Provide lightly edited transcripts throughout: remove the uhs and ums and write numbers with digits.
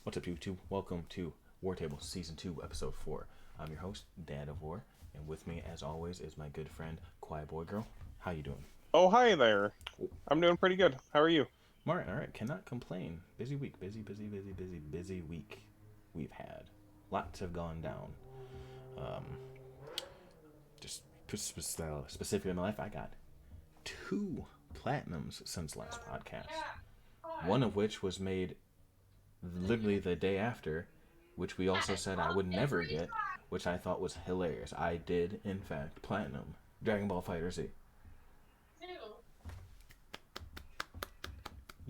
What's up, YouTube? Welcome to Wartable Season 2, Episode 4. I'm your host, Dad of War, and with me, as always, is my good friend, Quiet Boy Girl. How you doing? Oh, hi there. I'm doing pretty good. How are you? Alright. Cannot complain. Busy week. Busy week we've had. Lots have gone down. Um, just specifically in my life, I got 2 platinums since last podcast. One of which was made literally the day after, which we also said I would never get, which I thought was hilarious. I did, in fact, platinum Dragon Ball Fighter Z.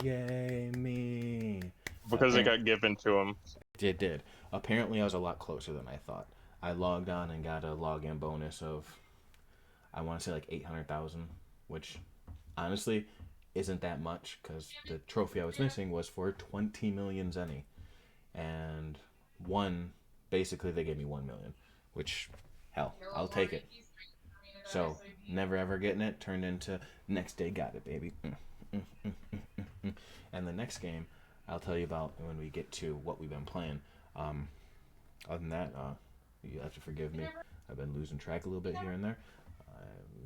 Yay, me. Because it Apparently, got given to him. it did. Apparently, I was a lot closer than I thought. I logged on and got a login bonus of, I want to say like 800,000, which honestly isn't that much because the trophy I was missing was for 20 million zenny. And one, basically, they gave me 1 million, which, hell, I'll take it. So, never ever getting it turned into next day got it, baby. And the next game, I'll tell you about when we get to what we've been playing. Other than that, you have to forgive me. I've been losing track a little bit here and there.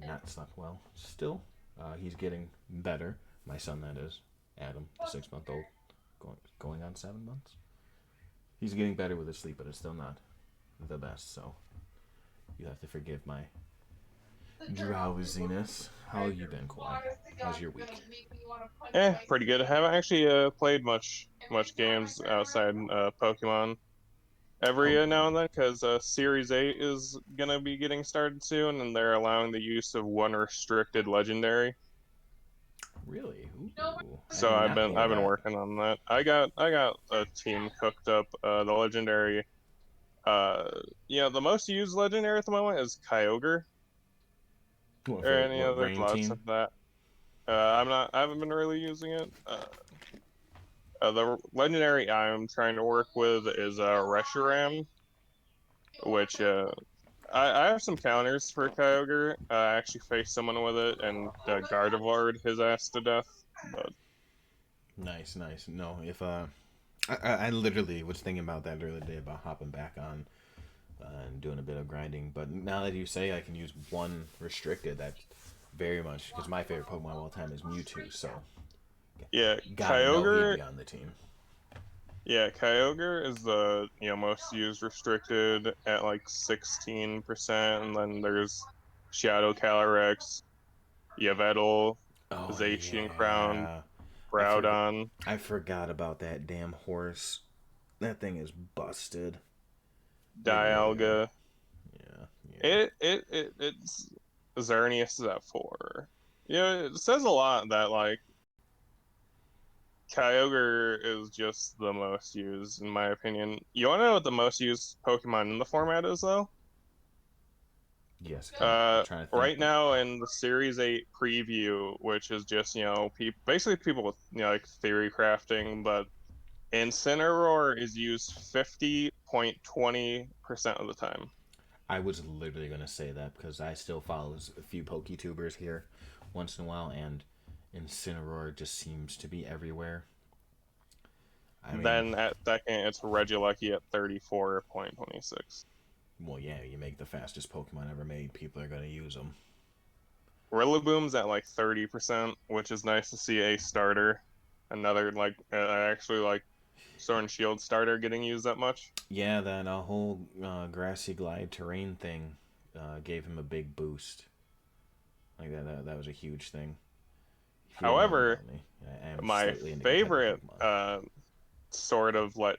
Not slept well. Still, he's getting better. My son, that is, Adam, the 6-month-old, going on 7 months. He's getting better with his sleep, but it's still not the best. So you have to forgive my drowsiness. How you been, Kawhi? How's your week? Pretty good. I haven't actually played much games outside Pokemon Oh, every now and really? then because Series 8 is gonna be getting started soon, and they're allowing the use of one restricted legendary. Really? Ooh, I So did I've not been hear I've been that. working on that. I got a team cooked up. The legendary, uh, the most used legendary at the moment is Kyogre. What for? And What there's rain lots team? of that. I haven't been really using it. The legendary I'm trying to work with is Reshiram, which I have some counters for Kyogre. I actually faced someone with it and Gardevoired his ass to death. But Nice. No, if I literally was thinking about that the other day about hopping back on and doing a bit of grinding. But now that you say I can use one restricted, that's very much because my favorite Pokemon of all time is Mewtwo. So yeah, gotta know he'd Kyogre. be on the team. Yeah, Kyogre is the most used restricted at like 16%, and then there's Shadow Calyrex, Yveltal, Oh Zacian Crown, yeah, I forgot. Groudon. I forgot about that damn horse. That thing is busted. It really is. Dialga. Yeah. It's Xerneas is at 4. It says a lot that like Kyogre is just the most used in my opinion. You want to know what the most used Pokemon in the format is though? Yes, I'm trying to think. Right now in the Series 8 preview, which is just basically people with like theory crafting, but Incineroar is used 50.20% of the time. I was literally gonna say that because I still follow a few PokeTubers here, once in a while, and Incineroar just seems to be everywhere. I mean, Then at second, it's Regieleki at 34.26. well, yeah, you make the fastest Pokemon ever made. People are gonna use them. Rillaboom's at like 30%, which is nice to see a starter. Another like actually like Sword and Shield starter getting used that much. Yeah, that whole grassy glide terrain thing gave him a big boost. Like that was a huge thing. If you didn't know However, about me, I am my slightly into competitive favorite Pokemon. sort of my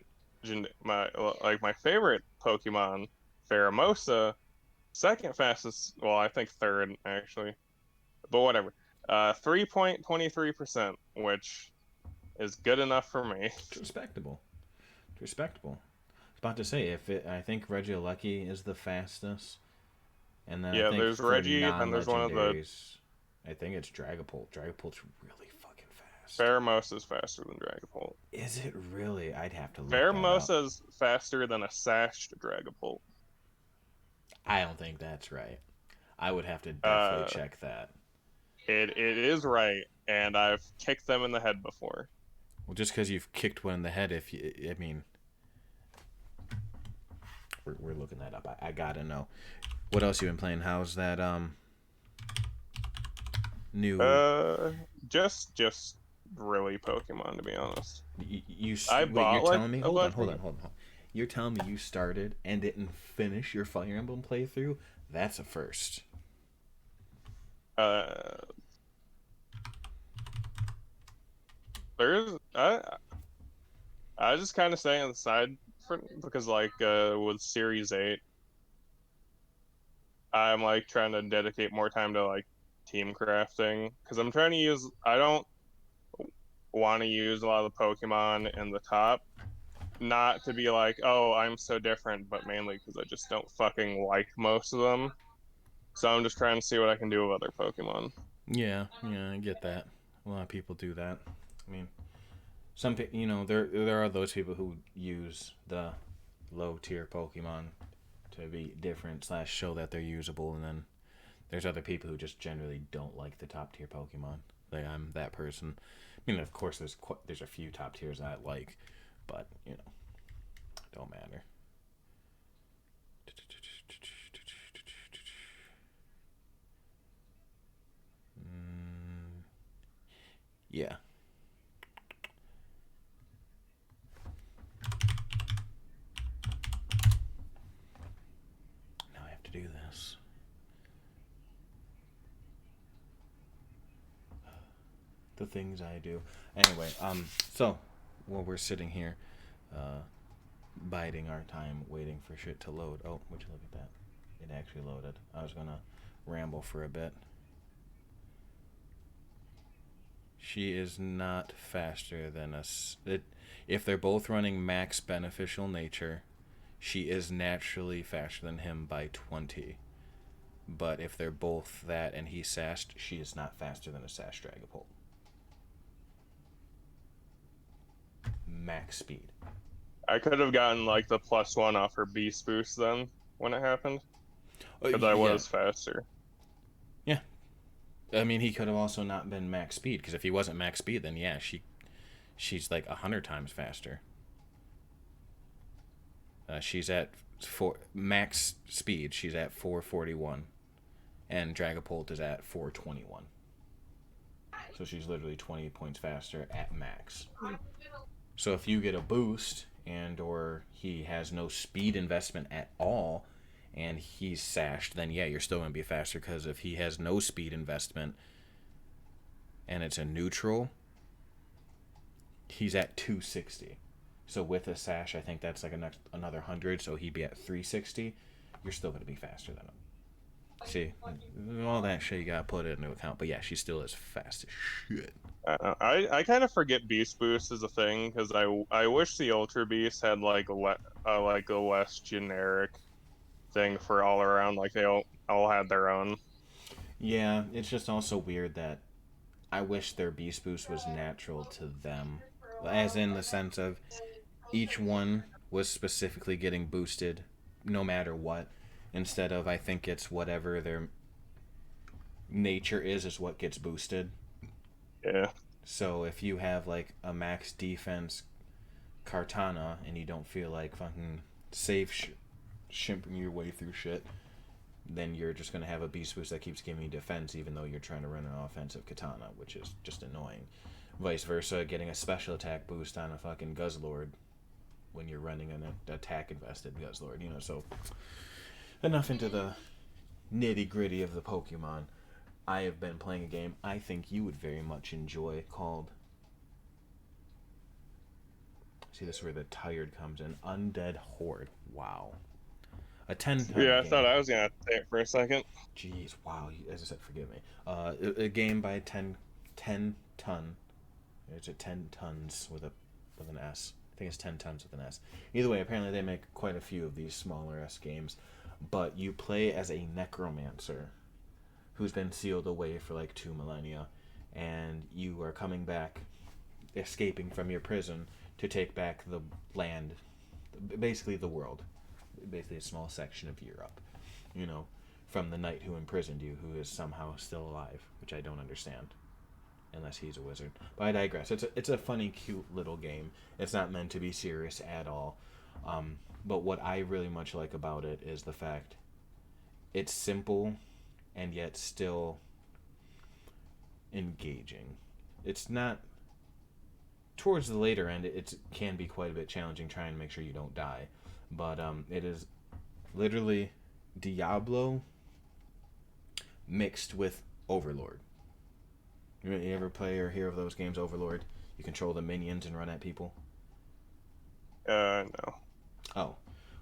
favorite Pokemon, Pheromosa, second fastest, well, I think third actually, but whatever. 3.23%, which is good enough for me. It's respectable. It's respectable. I was about to say I think Regieleki is the fastest. And then I Yeah, think there's for Reggie, then there's one of the non-legendaries, I think it's Dragapult. Dragapult's really fucking fast. Pheromosa's faster than Dragapult. Is it really? I'd have to look that up. Pheromosa's faster than a sashed Dragapult. I don't think that's right. I would have to definitely Uh, check that. it is right, and I've kicked them in the head before. Well, just because you've kicked one in the head, if you, I mean, We're looking that up. I gotta know. What else you been playing? How's that new? Uh, just really Pokemon, to be honest. I Wait, you're bought like telling me? a Hold on, bunch hold on, hold on. You're telling me you started and didn't finish your Fire Emblem playthrough? That's a first. uh there's I just kind of stay on the side for because like with Series 8, I'm like trying to dedicate more time to like team crafting because I'm trying to use I don't want to use a lot of the Pokemon in the top, not to be like, oh, I'm so different, but mainly because I just don't fucking like most of them. So I'm just trying to see what I can do with other Pokemon. Yeah, yeah, I get that. A lot of people do that. I mean, there are those people who use the low tier Pokemon to be different slash show that they're usable, and then there's other people who just generally don't like the top tier Pokemon. Like I'm that person. I mean, of course, there's a few top tiers I like, but don't matter. Mm, yeah. Now I have to do this. The things I do. Anyway, so while we're sitting here, uh, biding our time, waiting for shit to load. Oh, would you look at that? It actually loaded. I was gonna ramble for a bit. She is not faster than us. If they're both running max beneficial nature, she is naturally faster than him by 20. But if they're both that and he's sashed, she is not faster than a sash Dragapult. Max speed. I could have gotten like the +1 off her Beast Boost then when it happened because I Yeah, was faster. yeah. I mean, he could have also not been max speed because if he wasn't max speed, then yeah, she's like 100 times faster. She's at four max speed. She's at 441, and Dragapult is at 421. So she's literally 20 points faster at max. So if you get a boost and or he has no speed investment at all and he's sashed, then yeah, you're still going to be faster because if he has no speed investment and it's a neutral, he's at 260. So with a sash, I think that's like another 100, so he'd be at 360. You're still going to be faster than him. See, all that shit you gotta put it into account. But yeah, she still is fast as shit. I kind of forget Beast Boost is a thing because I wish the Ultra Beast had like a less generic thing for all around. Like they all had their own. Yeah, it's just also weird that I wish their beast boost was natural to them, as in the sense of each one was specifically getting boosted, no matter what. Instead of I think it's whatever their nature is what gets boosted. Yeah. So if you have like a max defense Kartana and you don't feel like fucking shimping your way through shit, then you're just going to have a beast boost that keeps giving you defense even though you're trying to run an offensive katana, which is just annoying. Vice versa, getting a special attack boost on a fucking Guzzlord when you're running an attack invested Guzzlord, so enough into the nitty gritty of the Pokemon. I have been playing a game I think you would very much enjoy called. See, this is where the tired comes in. Undead Horde. Wow. A 10-ton Yeah, I thought game. I was gonna say it for a second. Jeez, wow. As I said, forgive me. A game by 10 ton. It's a 10 tons with an S. I think it's 10 tons with an S. Either way, apparently they make quite a few of these smaller S games. But you play as a necromancer who's been sealed away for like 2 millennia, and you are coming back, escaping from your prison to take back the land, basically the world, basically a small section of Europe, you know, from the knight who imprisoned you, who is somehow still alive, which I don't understand, unless he's a wizard. But I digress. It's a funny, cute little game. It's not meant to be serious at all. But what I really much like about it is the fact it's simple and yet still engaging. It's not towards the later end. It can be quite a bit challenging trying to make sure you don't die, but it is literally Diablo mixed with Overlord. You ever play or hear of those games, Overlord? You control the minions and run at people. No. Oh,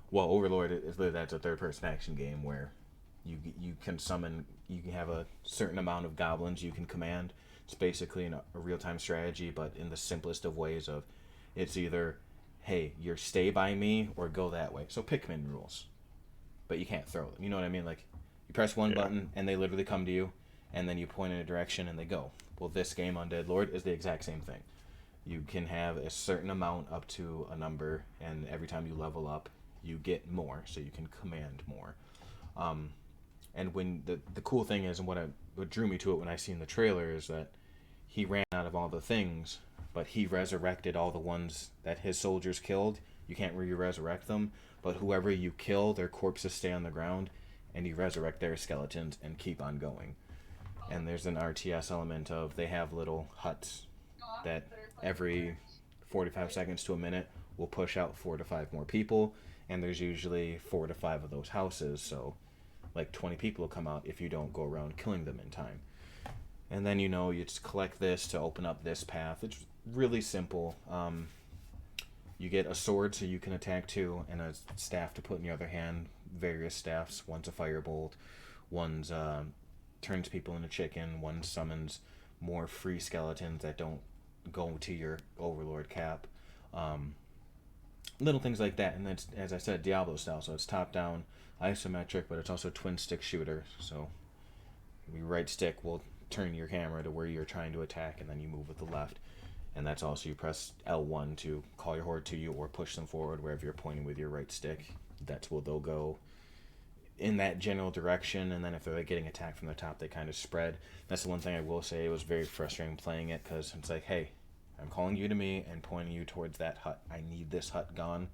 well, Overlord is literally that's a third-person action game where you can summon. You can have a certain amount of goblins you can command. It's basically a real-time strategy, but in the simplest of ways. Of it's either, hey, you're stay by me or go that way. So Pikmin rules, but you can't throw them. You know what I mean? Like you press one Yeah. button and they literally come to you, and then you point in a direction and they go. Well, this game, Undead Lord, is the exact same thing. You can have a certain amount up to a number, and every time you level up, you get more, so you can command more. Um, and when the cool thing is, and what drew me to it when I seen the trailer is that he ran out of all the things, but he resurrected all the ones that his soldiers killed. You can't resurrect them, but whoever you kill, their corpses stay on the ground, and you resurrect their skeletons and keep on going. And there's an RTS element of they have little huts that every 45 seconds to a minute will push out 4 to 5 more people, and there's usually 4 to 5 of those houses, so like 20 people will come out if you don't go around killing them in time. And then you just collect this to open up this path. It's really simple. You get a sword so you can attack too, and a staff to put in your other hand. Various staffs. One's a firebolt, one's turns people into chicken, one summons more free skeletons that don't go to your overlord cap. Um, Little things like that, and that's, as I said, Diablo style. So it's top down, isometric, but it's also twin stick shooter. So your right stick will turn your camera to where you're trying to attack, and then you move with the left. And that's also you press L1 to call your horde to you or push them forward wherever you're pointing with your right stick. That's where they'll go in that general direction, and then if they're like getting attacked from the top, they kind of spread. That's the one thing I will say. It was very frustrating playing it because it's like, hey, I'm calling you to me and pointing you towards that hut. I need this hut gone.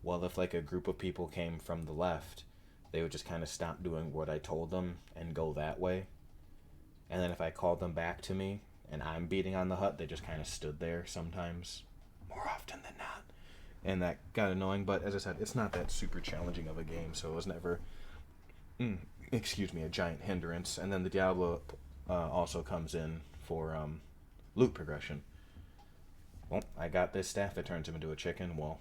Well, if like a group of people came from the left, they would just kind of stop doing what I told them and go that way. And then if I called them back to me and I'm beating on the hut, they just kind of stood there sometimes, more often than not. And that got annoying, but as I said, it's not that super challenging of a game, so it was never a giant hindrance. And then the Diablo also comes in for loot progression. Well, I got this staff that turns him into a chicken. Well,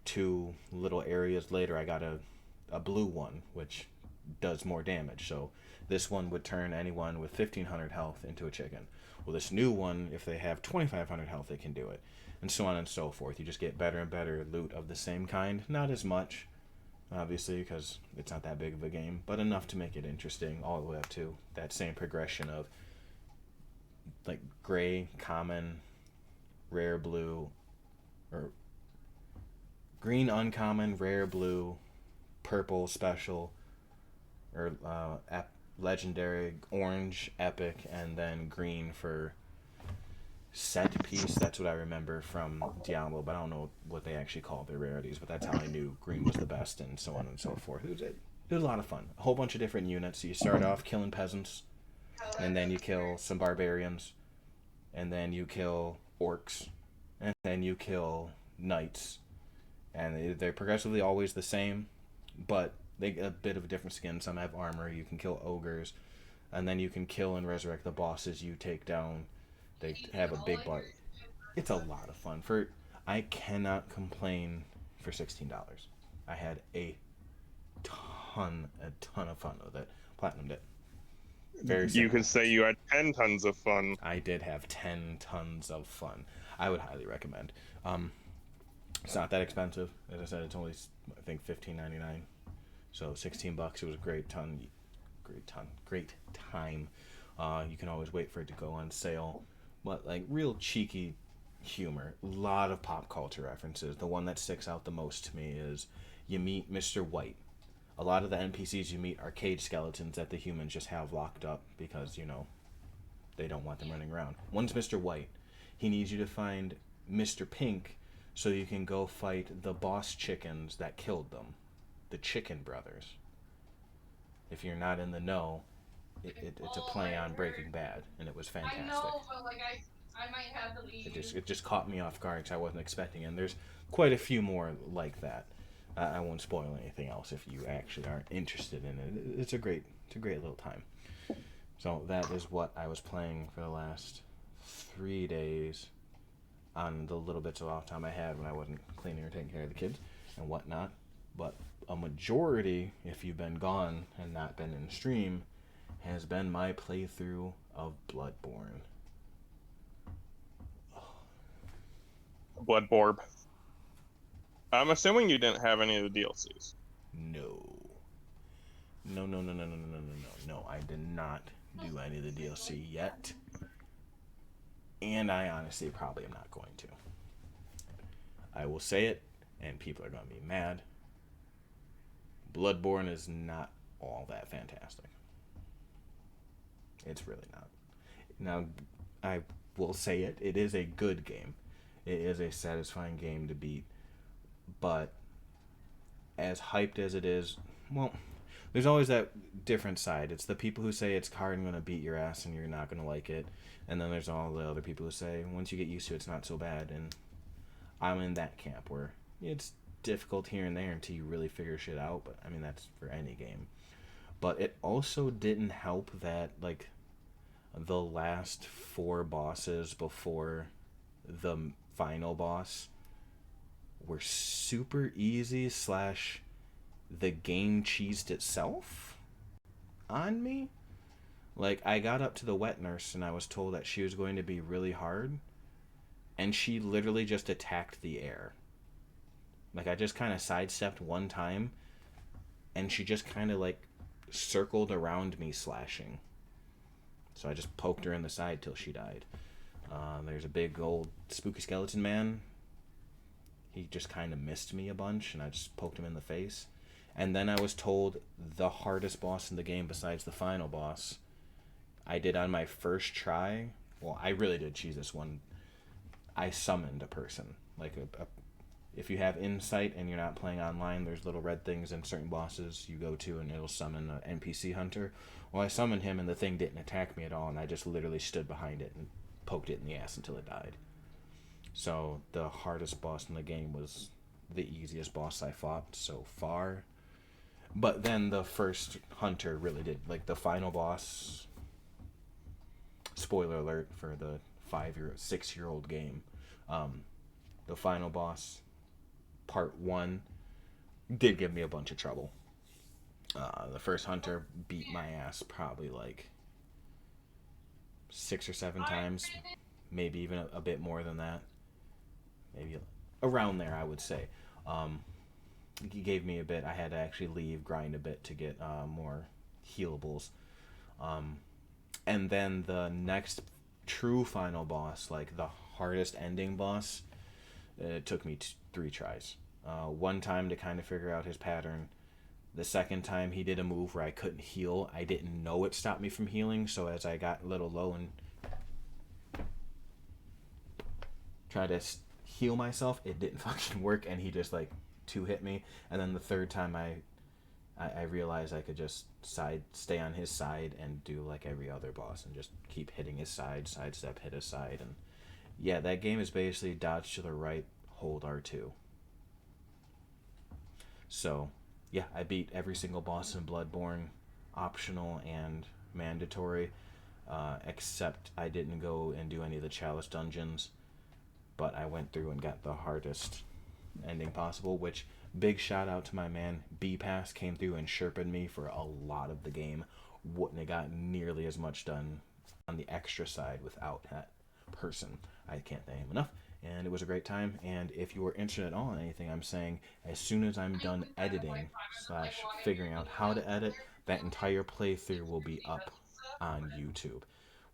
2 little areas later, I got a blue one, which does more damage. So this one would turn anyone with 1,500 health into a chicken. Well, this new one, if they have 2,500 health, they can do it. And so on and so forth. You just get better and better loot of the same kind. Not as much, obviously, because it's not that big of a game, but enough to make it interesting all the way up to that same progression of like gray, common, rare blue, or green uncommon, rare blue, purple special, or legendary, orange epic, and then green for set piece. That's what I remember from Diablo, but I don't know what they actually call their rarities, but that's how I knew green was the best, and so on and so forth. It was a lot of fun. A whole bunch of different units. So you start off killing peasants, and then you kill some barbarians, and then you kill orcs, and then you kill knights, and they're progressively always the same, but they get a bit of a different skin. Some have armor. You can kill ogres, and then you can kill and resurrect the bosses you take down. They have a big bar. It's a lot of fun. I cannot complain for $16. I had a ton of fun with it. Platinumed it. Very You simple. could say you had 10 tons of fun. I did have 10 tons of fun. I would highly recommend. It's not that expensive. As I said, it's only I think $15.99. So $16. It was a great time. You can always wait for it to go on sale. But like real cheeky humor, a lot of pop culture references. The one that sticks out the most to me is you meet Mr. White. A lot of the NPCs you meet are cage skeletons that the humans just have locked up because, they don't want them running around. One's Mr. White. He needs you to find Mr. Pink so you can go fight the boss chickens that killed them, the Chicken Brothers. If you're not in the know, it's a play on Breaking Bad, and it was fantastic. It just caught me off guard because I wasn't expecting it. And there's quite a few more like that. I won't spoil anything else if you actually aren't interested in it. It's a great little time. So that is what I was playing for the last 3 days on the little bits of off time I had when I wasn't cleaning or taking care of the kids and whatnot. But a majority, if you've been gone and not been in stream, has been my playthrough of Bloodborne. Bloodborne. I'm assuming you didn't have any of the DLCs. No. No, no, no, no, no, no, no, no, no. No, I did not do any of the DLC yet. And I honestly probably am not going to. I will say it, and people are going to be mad. Bloodborne is not all that fantastic. It's really not. Now, I will say it. It is a good game. It is a satisfying game to beat. But as hyped as it is, well, there's always that different side. It's the people who say it's hard and going to beat your ass and you're not going to like it. And then there's all the other people who say once you get used to it, it's not so bad. And I'm in that camp where it's difficult here and there until you really figure shit out. But I mean, that's for any game. But it also didn't help that, like, the last four bosses before the final boss were super easy, slash the game cheesed itself on me. Like, I got up to the wet nurse and I was told that she was going to be really hard, and she literally just attacked the air. Like, I just kind of sidestepped one time and she just kind of like circled around me slashing. So I just poked her in the side till she died. There's a big old spooky skeleton man. He just kind of missed me a bunch, and I just poked him in the face. And then I was told the hardest boss in the game besides the final boss, I did on my first try. Well, I really did cheese this one. I summoned a person. Like, if you have insight and you're not playing online, there's little red things in certain bosses you go to, and it'll summon an NPC hunter. Well, I summoned him, and the thing didn't attack me at all, and I just literally stood behind it and poked it in the ass until it died. So the hardest boss in the game was the easiest boss I fought so far. But then the first hunter really did, like, the final boss. Spoiler alert for the 6-year-old game. The final boss, part 1, did give me a bunch of trouble. The first hunter beat my ass probably like 6 or 7 times, maybe even a bit more than that. Maybe around there, I would say. He gave me a bit. I had to actually leave, grind a bit to get more healables. And then the next true final boss, like the hardest ending boss, it took me 3 tries. One time to kind of figure out his pattern. The second time he did a move where I couldn't heal. I didn't know it stopped me from healing, so as I got a little low and tried to heal myself, it didn't fucking work, and he just like 2-hit me. And then the third time I realized I could just stay on his side and do like every other boss and just keep hitting his side, sidestep, hit his side. And yeah, that game is basically dodge to the right, hold R2. So yeah, I beat every single boss in Bloodborne, optional and mandatory, except I didn't go and do any of the chalice dungeons, but I went through and got the hardest ending possible, which, big shout out to my man B-Pass, came through and sherped me for a lot of the game. Wouldn't have got nearly as much done on the extra side without that person. I can't thank him enough, and it was a great time. And if you are interested at all in anything I'm saying, as soon as I'm done editing slash figuring out how to edit, that entire playthrough will be up on YouTube.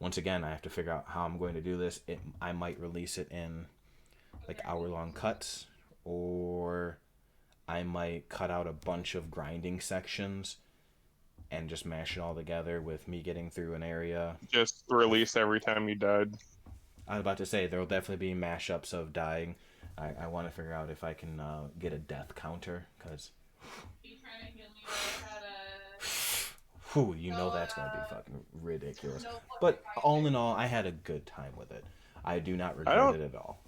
Once again, I have to figure out how I'm going to do this. I might release it in like hour-long cuts, or I might cut out a bunch of grinding sections and just mash it all together with me getting through an area. Just release every time you died. I was about to say there will definitely be mashups of dying. I want to figure out if I can get a death counter because, whew, you know that's gonna be fucking ridiculous. But all in all, I had a good time with it. I do not I regret don't it at all.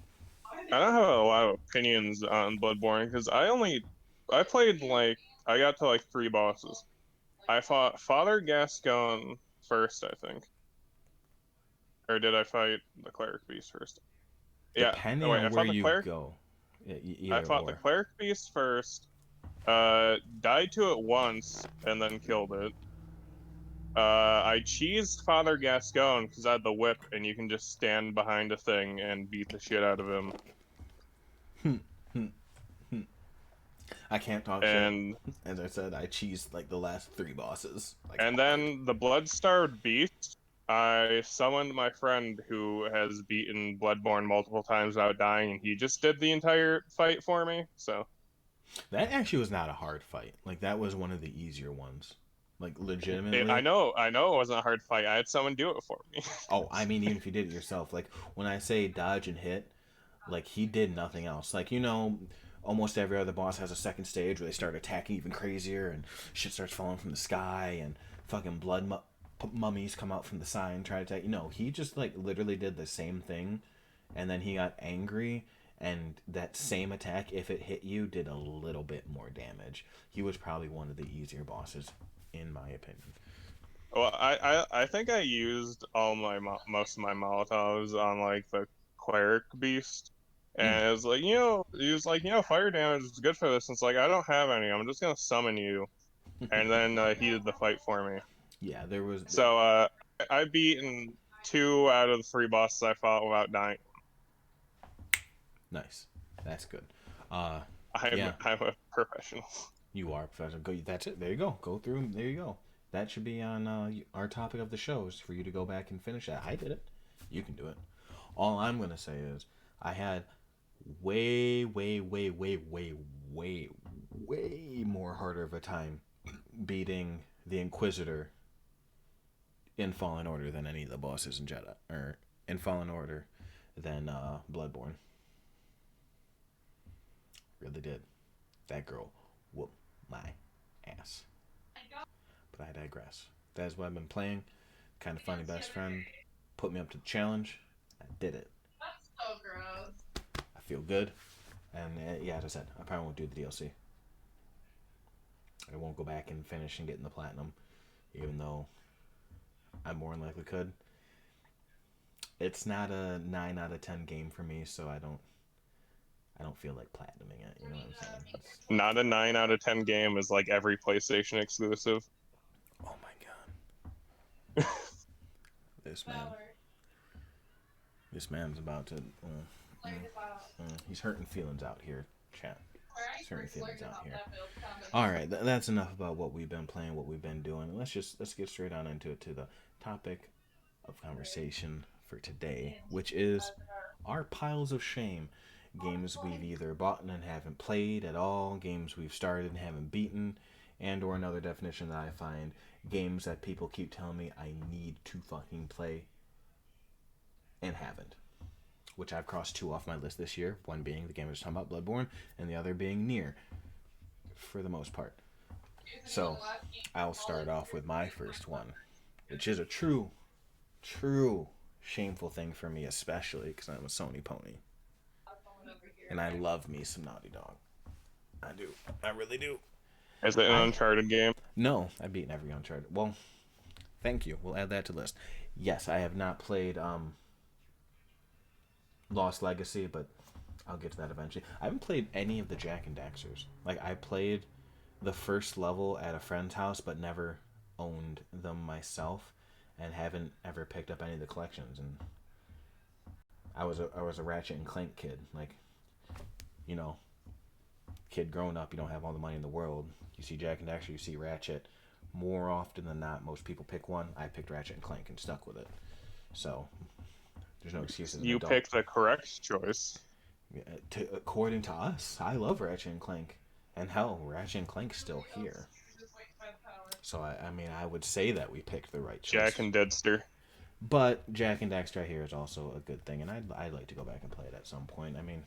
I don't have a lot of opinions on Bloodborne because I played like I got to like three bosses. I fought Father Gascon first, I think. Or did I fight the Cleric Beast first? Yeah. Oh Depending wait, on I where fought the you Cleric go, I either fought the or. Cleric Beast first, died to it once, and then killed it. I cheesed Father Gascon because I had the whip, and you can just stand behind a thing and beat the shit out of him. I can't talk shit. And As I said, I cheesed like the last three bosses like and hard. then the Blood-Starved Beast, I summoned my friend who has beaten Bloodborne multiple times without dying, and he just did the entire fight for me. So That actually was not a hard fight. Like that was one of the easier ones. Like legitimately. I know it wasn't a hard fight. I had someone do it for me. Oh, I mean, even if you did it yourself, like when I say dodge and hit, like he did nothing else. Like almost every other boss has a second stage where they start attacking even crazier and shit starts falling from the sky and fucking mummies come out from the side and try to attack. He just like literally did the same thing, and then he got angry. And that same attack, if it hit you, did a little bit more damage. He was probably one of the easier bosses, in my opinion. Well, I think I used all my most of my Molotovs on like the cleric beast, Mm. and it was like he was like fire damage is good for this. And it's like I don't have any. I'm just gonna summon you, and then he did the fight for me. Yeah, there was. So I beaten two out of the three bosses I fought without dying. Nice. That's good. Uh, I'm yeah, I'm a professional. you are professional. Go. That's it. There you go. Go through. There you go. That should be on our topic of the shows for you to go back and finish that. I did it. You can do it. All I'm gonna say is I had way, way, way, way, way, way, way more harder of a time beating the Inquisitor in Fallen Order than any of the bosses in Jedi or in Fallen Order than Bloodborne. Really did. That girl whooped my ass. But I digress. That's what I've been playing. Kind of funny best friend put me up to the challenge. I did it. I feel good. And yeah, as I said, I probably won't do the DLC. I won't go back and finish and get in the platinum, even though I more than likely could. It's not a 9 out of 10 game for me, so I don't feel like platinuming it. You know what I'm saying? Not a 9 out of 10 game is like every PlayStation exclusive. Oh my god, this man, this man's about to. He's hurting feelings out here, chat. He's hurting feelings out here. All right, that's enough about what we've been playing, what we've been doing. Let's get straight on into it to the topic of conversation for today, which is our piles of shame. Games we've either bought and haven't played at all, games we've started and haven't beaten, and or another definition that I find, games that people keep telling me I need to fucking play and haven't. Which I've crossed two off my list this year, one being the game I was talking about, Bloodborne, and the other being Nier, for the most part. So, I'll start off with my first one, which is a true shameful thing for me, especially because I'm a Sony pony. And I love me some Naughty Dog. I do. I really do. Is it an I Uncharted game? No, I've beaten every Uncharted. Well, thank you. We'll add that to the list. Yes, I have not played Lost Legacy, but I'll get to that eventually. I haven't played any of the Jack and Daxters. Like I played the first level at a friend's house, but never owned them myself, and haven't ever picked up any of the collections. And I was a Ratchet and Clank kid. Like, you know, kid growing up, you don't have all the money in the world. You see Jack and Daxter, you see Ratchet. More often than not, most people pick one. I picked Ratchet and Clank and stuck with it. So there's no excuse as an You adult. picked the correct choice. According to us, I love Ratchet and Clank, and hell, Ratchet and Clank's still here. So I mean, I would say that we picked the right Jack choice. and Deadster. But Jack and Daxter here is also a good thing, and I'd like to go back and play it at some point. I mean,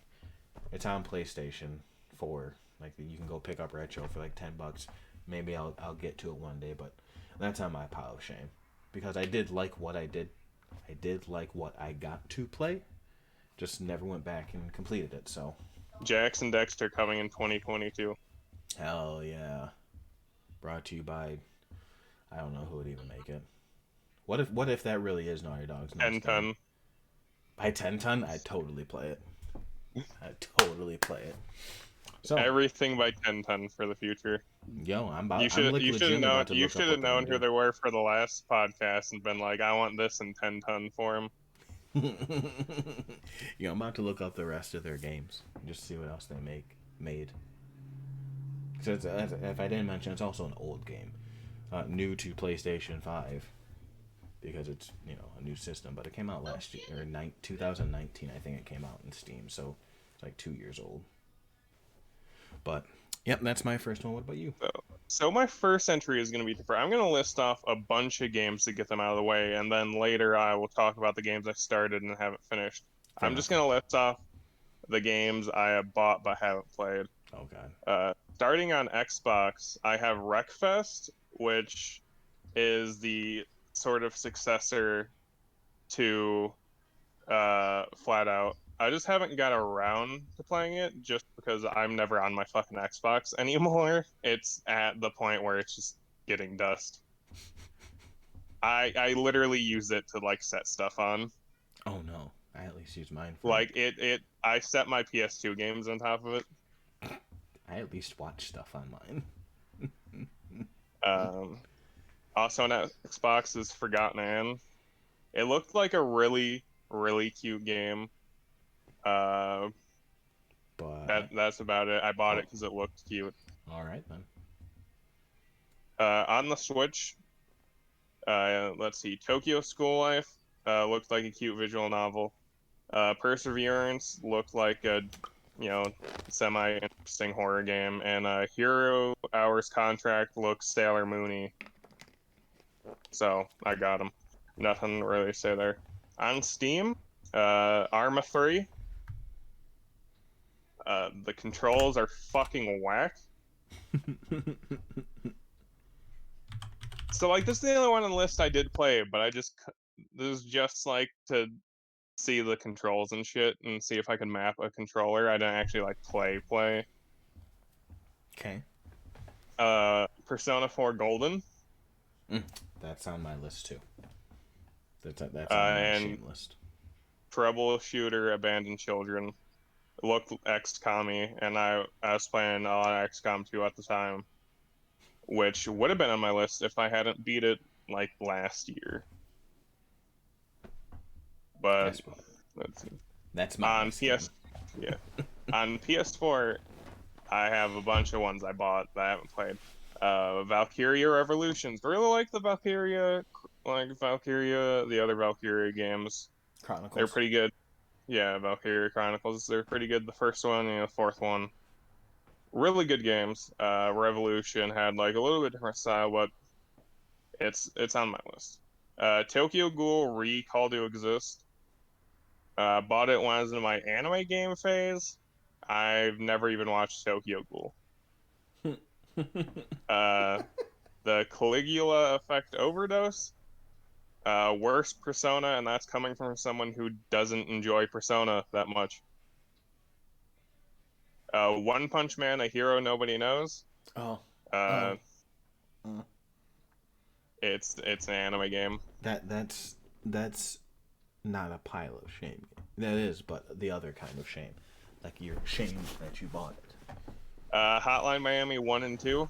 It's on PlayStation 4. Like you can go pick up retro for like $10. Maybe I'll get to it one day, but that's on my pile of shame because I did like what I did. I did like what I got to play. Just never went back and completed it. So Jackson Dexter coming in 2022. hell yeah. Brought to you by I don't know who would even make it. What if that really is Naughty Dog's next 10 game? ton. By 10 ton, I'd totally play it. I'd totally play it. So, Everything by 10 ton for the future. yo, You I'm should like you should have legitimately known about to you look up should what have they're gonna known who do. they were for the last podcast and been like, I want this in 10 ton form. Yo, I'm about to look up the rest of their games and just see what else they made. So if I didn't mention, it's also an old game, new to PlayStation 5 because it's a new system. But it came out last year or 2019, I think it came out in Steam. So it's like 2 years old. But yep, that's my first one. What about you? So my first entry is going to be different. I'm going to list off a bunch of games to get them out of the way, and then later I will talk about the games I started and haven't finished. Fair I'm just enough. going to list off the games I have bought but haven't played. Oh god. Starting on Xbox, I have Wreckfest, which is the sort of successor to Flat Out. I just haven't got around to playing it just because I'm never on my fucking Xbox anymore. It's at the point where it's just getting dust. I literally use it to like set stuff on. Oh no. I at least use mine for. Like I set my PS2 games on top of it. I at least watch stuff on mine. Um, Also on Xbox is Forgotten Anne. It looked like a really cute game. Uh, But that's about it. I bought oh, it because it looked cute. all right then. On the Switch, let's see, Tokyo School Life looked like a cute visual novel. Perseverance looked like a semi-interesting horror game, and Hero Hours Contract looks Sailor Moony. So I got them. Nothing really to say there. On Steam, Arma 3. The controls are fucking whack. So like this is the only one on the list I did play, but this is just like to see the controls and shit and see if I can map a controller. I didn't actually like play. Okay. Persona 4 Golden, That's on my list too. That's on my and shame list. Troubleshooter Abandoned Children. Looked XCOM-y, and I was playing a lot of XCOM 2 at the time, which would have been on my list if I hadn't beat it like last year. But That's let's see. that's my On next game. PS, yeah, on PS4, I have a bunch of ones I bought that I haven't played. Valkyria Revolutions. Really like the Valkyria, the other Valkyria games. They're Chronicles. pretty good. Yeah, Valkyria Chronicles. They're pretty good. The first one and the fourth one, really good games. Revolution had like a little bit different style, but it's on my list. Tokyo Ghoul Recall to Exist. Bought it when I was in my anime game phase. I've never even watched Tokyo Ghoul. Uh, the Caligula Effect Overdose. Worst Persona, and that's coming from someone who doesn't enjoy Persona that much. One Punch Man, a hero nobody knows. oh. Uh, Oh. Uh, it's an anime game. that's not a pile of shame. That is, but the other kind of shame. Like you're ashamed that you bought it. Hotline Miami 1 and 2.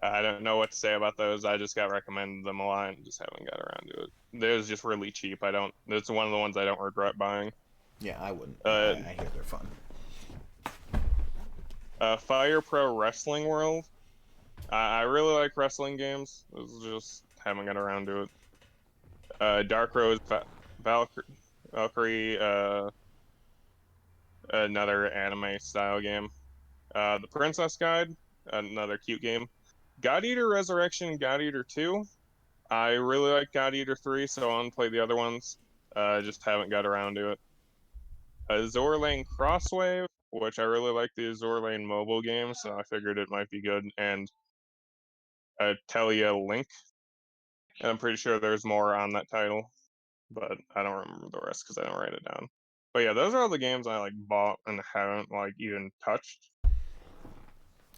I don't know what to say about those. I just got recommended them a lot and just haven't got around to it. They're just really cheap. I don't. It's one of the ones I don't regret buying. Yeah, I wouldn't. Uh, I hear they're fun. Fire Pro Wrestling World. I really like wrestling games. Just haven't got around to it. Dark Rose Valkyrie, another anime style game. The Princess Guide, another cute game. God Eater Resurrection, God Eater 2. I really like God Eater 3, so I want to play the other ones. I just haven't got around to it. Azur Lane Crosswave, which I really like the Azur Lane mobile game, so I figured it might be good. And Telia Link, and I'm pretty sure there's more on that title, but I don't remember the rest because I don't write it down. But yeah, those are all the games I like bought and haven't like even touched.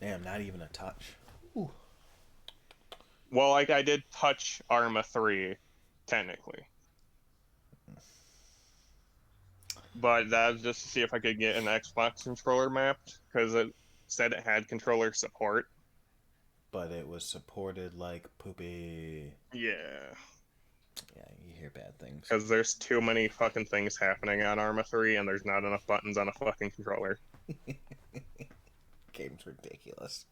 Damn, not even a touch. Ooh. Well, like I did touch Arma 3, technically. But that was just to see if I could get an Xbox controller mapped, because it said it had controller support. But it was supported like poopy. Yeah. Yeah, you hear bad things. Because there's too many fucking things happening on Arma 3, and there's not enough buttons on a fucking controller. Game's ridiculous.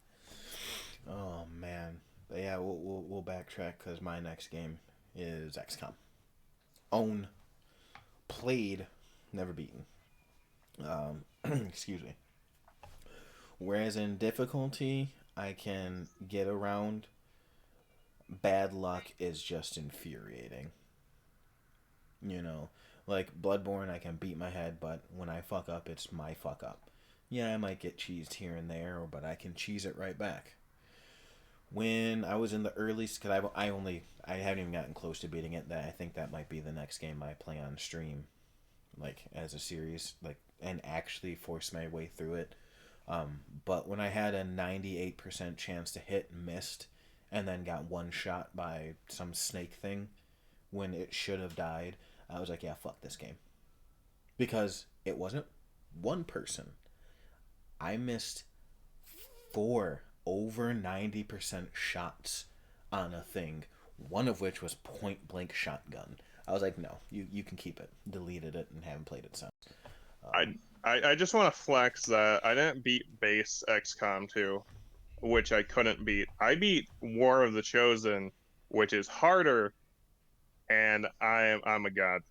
Oh man. But yeah, we'll backtrack because my next game is XCOM. Own, played, never beaten. Excuse me. Whereas in difficulty, I can get around. Bad luck is just infuriating. You know, like Bloodborne, I can beat my head, but when I fuck up, it's my fuck up. Yeah, I might get cheesed here and there, but I can cheese it right back. When I was in the early, because I haven't even gotten close to beating it. That I think that might be the next game I play on stream, like as a series, like and actually force my way through it. But when I had a 98% chance to hit, missed, and then got one shot by some snake thing when it should have died, I was like, yeah, fuck this game. Because it wasn't one person. I missed four over 90% shots on a thing, one of which was point blank shotgun. I was like, no, you can keep it. Deleted it and haven't played it since. I I just want to flex that I didn't beat base XCOM 2, which I couldn't beat. I beat War of the Chosen, which is harder, and I'm a god.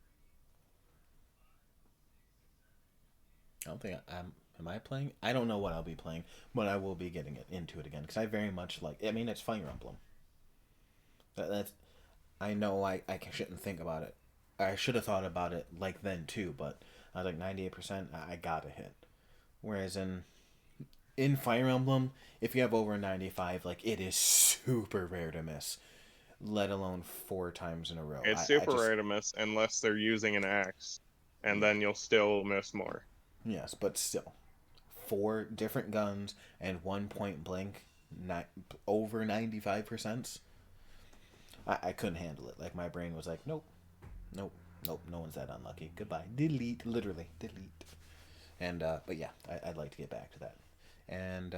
I don't think I'm. Am I playing? I don't know what I'll be playing, but I will be getting it into it again because I very much like. I mean, it's Fire Emblem. That's. I know I shouldn't think about it. I should have thought about it like then too, but I was like 98%. I gotta hit. Whereas in Fire Emblem, if you have over 95, like it is super rare to miss, let alone four times in a row. It's I super just rare to miss unless they're using an axe, and then you'll still miss more. yes, but still, four different guns and one point blank, not over 95%. I couldn't handle it. Like my brain was like, nope, nope, nope. No one's that unlucky. Goodbye. Delete. Literally delete. And but yeah, I'd like to get back to that. And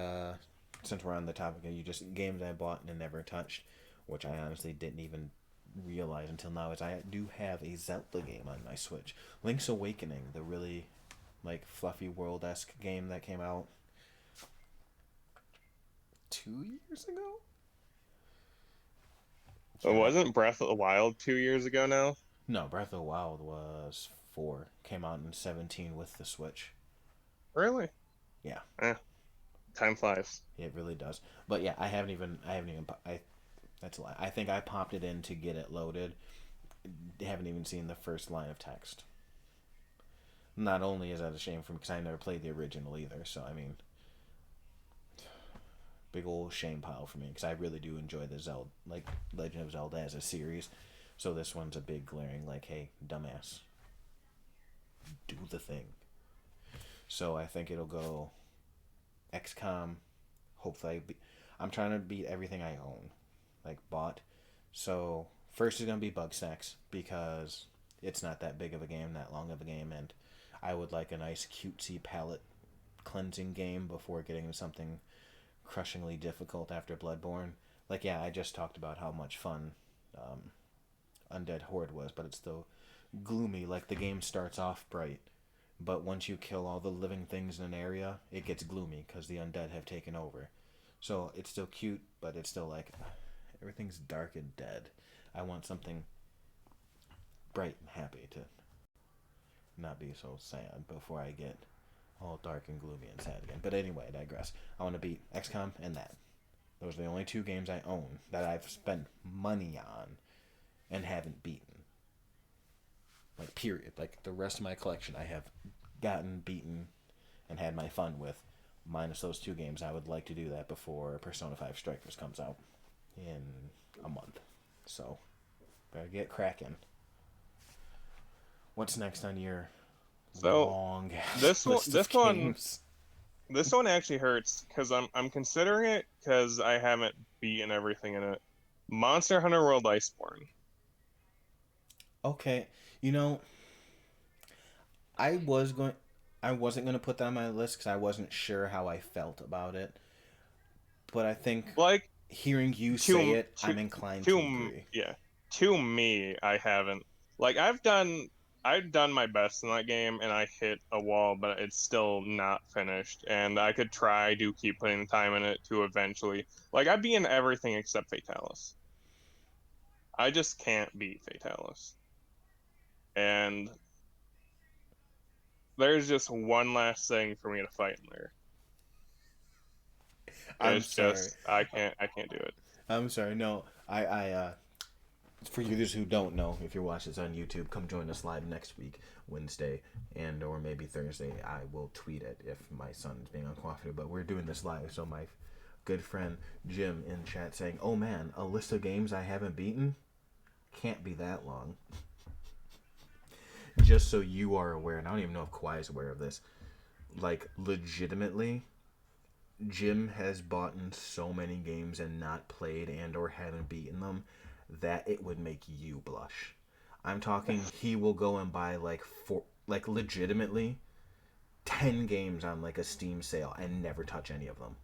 since we're on the topic of you just games I bought and never touched, which I honestly didn't even realize until now, is I do have a Zelda game on my Switch. Link's Awakening, the really like fluffy world esque game that came out 2 years ago. It Yeah. wasn't Breath of the Wild 2 years ago now? No, Breath of the Wild was 4. Came out in 17 with the Switch. Really? Yeah, Eh, time flies. it really does. But yeah, I haven't even, that's a lie. I think I popped it in to get it loaded. Haven't even seen the first line of text. Not only is that a shame for me because I never played the original either, so I mean, big old shame pile for me because I really do enjoy the Zelda, like Legend of Zelda as a series. So this one's a big glaring like, hey, dumbass, do the thing. So I think it'll go XCOM. Hopefully, I'm trying to beat everything I own, like bought. So first is gonna be Bugsnax because it's not that big of a game, that long of a game, and I would like a nice cutesy palette cleansing game before getting to something crushingly difficult after Bloodborne. Like yeah, I just talked about how much fun Undead Horde was, but it's still gloomy. Like the game starts off bright, but once you kill all the living things in an area, it gets gloomy because the undead have taken over. So it's still cute, but it's still like everything's dark and dead. I want something bright and happy to not be so sad before I get all dark and gloomy and sad again. But anyway, I digress. I want to beat XCOM and that. Those are the only two games I own that I've spent money on and haven't beaten. Like period. Like the rest of my collection, I have gotten beaten and had my fun with, minus those 2 games. I would like to do that before Persona 5 Strikers comes out in a month. So, better get cracking. What's next on your So long this one, list of this one, games? this one actually hurts because I'm considering it because I haven't beaten everything in it. Monster Hunter World Iceborne. Okay, you know, I was going. I wasn't going to put that on my list because I wasn't sure how I felt about it. But I think Like hearing you say to it, to I'm inclined to to agree. yeah, to me, I haven't. Like I've done my best in that game and I hit a wall, but it's still not finished. And I could try to keep putting the time in it to eventually. Like I'd be in everything except Fatalis. I just can't beat Fatalis. And there's just one last thing for me to fight in there. I'm It's sorry. just I can't do it. I'm sorry. No, for you who don't know, if you're watching this on YouTube, come join us live next week, Wednesday, and or maybe Thursday. I will tweet it if my son is being uncooperative. But we're doing this live, so my good friend Jim in chat saying, "Oh man, a list of games I haven't beaten can't be that long." Just so you are aware, and I don't even know if Kawhi is aware of this. Like legitimately, Jim has bought in so many games and not played and or haven't beaten them that it would make you blush. I'm talking he will go and buy like legitimately 10 games on like a Steam sale and never touch any of them.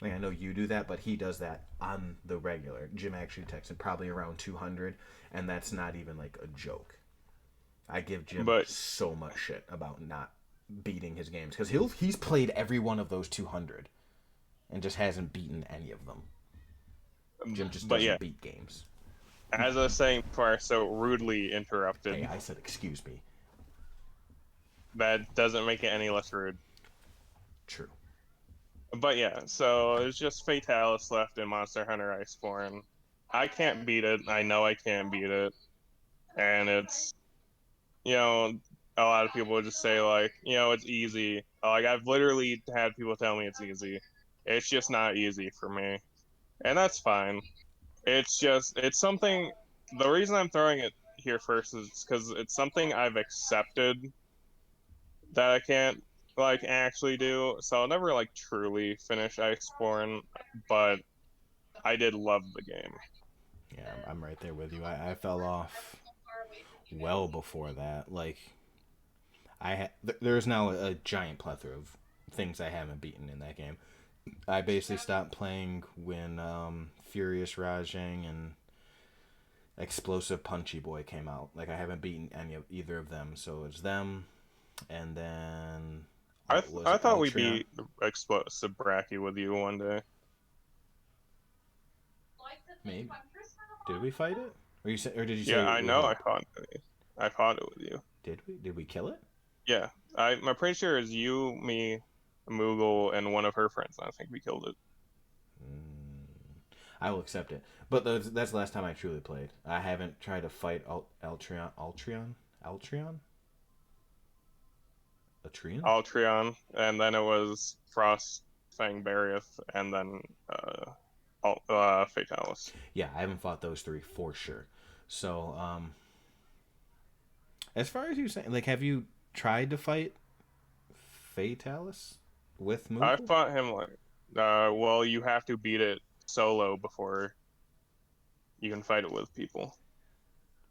Like I know you do that, but he does that on the regular. Jim actually texted probably around 200, and that's not even like a joke. I give Jim But so much shit about not beating his games because he's played every one of those 200 and just hasn't beaten any of them. Jim just but yeah, doesn't beat games. as I was saying before, I so rudely Hey, interrupted. I said excuse me. That doesn't make it any less rude. True. But yeah, so it's just Fatalis left in Monster Hunter Iceborne. I can't beat it. I know I can't beat it. And it's, you know, a lot of people would just say, like, it's easy. Like, I've literally had people tell me it's easy. It's just not easy for me. And that's fine. It's something. The reason I'm throwing it here first is because it's something I've accepted that I can't like actually do. So I'll never like truly finish Iceborne, but I did love the game. Yeah, I'm right there with you. I fell off well before that. Like there's now a giant plethora of things I haven't beaten in that game. I basically stopped playing when Furious Rajang and Explosive Punchy Boy came out. Like I haven't beaten any of either of them, so it's them, and then was I it thought we'd Altria? be explosive bracky with you one day. Maybe did we fight it? Or did you Yeah, say I we know. hope? I fought it with you. Did we kill it? Yeah, I'm pretty sure it's you, me, Moogle, and one of her friends. I think we killed it. I will accept it. But that's the last time I truly played. I haven't tried to fight Altrion, Atrian. Altreon, and then it was Frost, Fang Barrieth, and then Fatalis. Yeah, I haven't fought those 3 for sure. So, as far as you saying, like, have you tried to fight Fatalis with I Moogle? fought him like, well, you have to beat it solo before you can fight it with people.